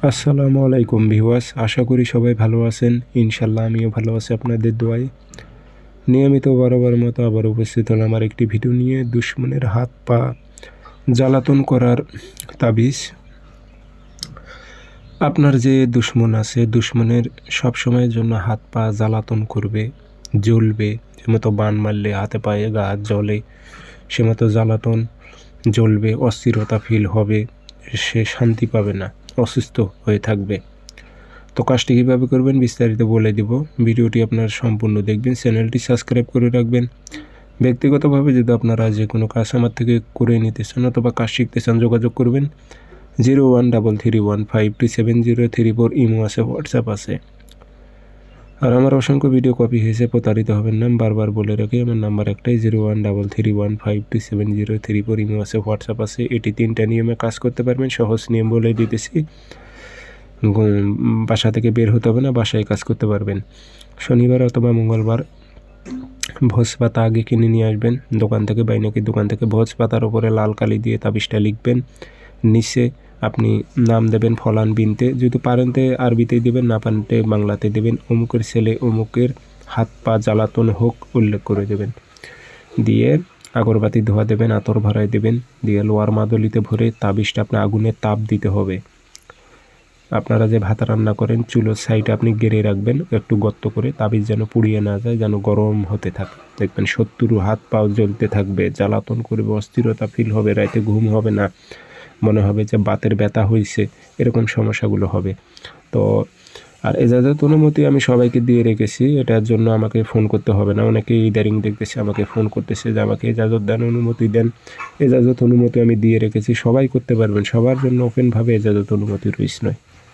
আসসালামু আলাইকুম ভিউয়ার্স, আশা করি সবাই ভালো আছেন। ইনশাল্লাহ আমিও ভালো আছি আপনাদের দোয়ায়। নিয়মিত বরাবর মতো আবার উপস্থিত হলাম আমার একটি ভিডিও নিয়ে। দুশ্মনের হাত পা জ্বালাতন করার তাবিজ। আপনার যে দুশ্মন আছে, দুশ্মনের সবসময়ের জন্য হাত পা জ্বালাতন করবে, জ্বলবে। যে মতো বান মারলে হাতে পায়ে গা হাত জ্বলে, সে মতো জ্বালাতন জ্বলবে, অস্থিরতা ফিল হবে, সে শান্তি পাবে না, অসুস্থ হয়ে থাকবে। তো কাজটি কীভাবে করবেন বিস্তারিত বলে দিব। ভিডিওটি আপনারা সম্পূর্ণ দেখবেন, চ্যানেলটি সাবস্ক্রাইব করে রাখবেন। ব্যক্তিগতভাবে যদি আপনারা যে কোনো কাজ আমার থেকে করে নিতে চান অথবা কাজ শিখতে চান, যোগাযোগ করবেন 0133152703 ইমো আছে, হোয়াটসঅ্যাপ আছে। আর আমার অসংখ্য ভিডিও কপি হয়েছে, প্রতারিত হবেন না। বারবার বলে রাখি, আমার নাম্বার একটাই 0133152703 ইমো আছে, হোয়াটসঅ্যাপ আছে। এটি 3টা নিয়মে কাজ করতে পারবেন। সহজ নিয়ম বলে দিতেছি। বাসা থেকে বের হতে হবে না, বাসায় কাজ করতে পারবেন। শনিবার অথবা মঙ্গলবার ভোজ পাতা আগে কিনে নিয়ে আসবেন দোকান থেকে, বাইনাকি দোকান থেকে। ভোজ পাতার ওপরে লাল কালি দিয়ে তাবিজটা লিখবেন। নিচে আপনি নাম দেবেন ফলান বিনতে, যদি পারেনতে আরবিতেই দেবেন, না পারেনতে বাংলাতে দেবেন। অমুকের ছেলে অমুকের হাত পা জ্বালাতন হোক উল্লেখ করে দেবেন। দিয়ে আগরবাতি ধোয়া দেবেন, আতর ভরাই দেবেন। দিয়ে লোয়ার মাদলিতে ভরে তাবিজটা আপনার আগুনের তাপ দিতে হবে। আপনারা যে ভাত রান্না করেন চুলোর সাইডে আপনি গেড়ে রাখবেন একটু গর্ত করে, তাবিজ যেন পুড়িয়ে না যায়, যেন গরম হতে থাকে। দেখবেন শত্রু হাত পাও জ্বলতে থাকবে, জ্বালাতন করবে, অস্থিরতা ফিল হবে, রাতে ঘুম হবে না, মনে হবে যে বাতের ব্যথা হয়েছে, এরকম সমস্যাগুলো হবে। তো আর এজাজত অনুমতি আমি সবাইকে দিয়ে রেখেছি, এটার জন্য আমাকে ফোন করতে হবে না। অনেকেই ইদারিং দেখতেছে আমাকে ফোন করতেছে যে আমাকে এজাজত দেন, অনুমতি দেন। এজাজত অনুমতি আমি দিয়ে রেখেছি, সবাই করতে পারবেন, সবার জন্য ওপেনভাবে এজাজত অনুমতি রয়েছে নয়।